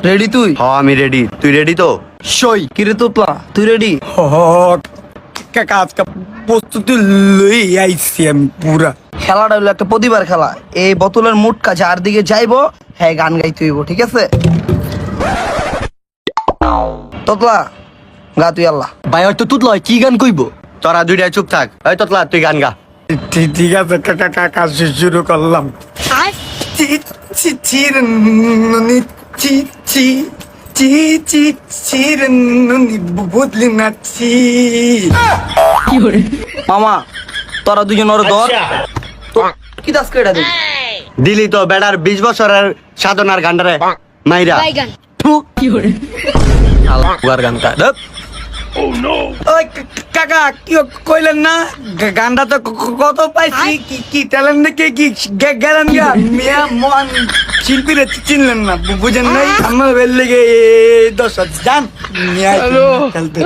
Ready তুই? হ আমি রেডি, তুই রেডি তো? সই কিরে তোতলা, তুই রেডি? কাকা আজকে প্রস্তুতি লই আইছি আমি পুরা। খেলাটা হলো একটা প্রতিবার খেলা। এই বোতলের মুটকা যার দিকে যাইবো হ্যাঁ গান গাইতে হইব, ঠিক আছে? তোতলা গা তুই আল্লাহ। ভাই হয়তো তুতলা কি গান কইব? তোরা দুইটা চুপ থাক। এই তোতলা তুই গান গা। ঠিক আছে কাকা, কাকা শুরু করলাম। চিরনি চি চি চি চি চিরনি বদলি নাচি। মামা তোরা দুজন ওর ধর তো কি দাস কেডা দিবি? দিলি তো বেড়ার 20 বছরের সাধনার গান্ডারে মাইরা। আল্লাহর গান কা দপ। ওই কাকা কি কইলেন না গানটা তো কত পাইছি, কি ট্যালেন্ট দেখে কি গেলেন গা মিয়া মন শিল্পীরা চিনলেন না, বুঝেন নাই আমার বেল লেগে 10 জান মিয়া খেলতে।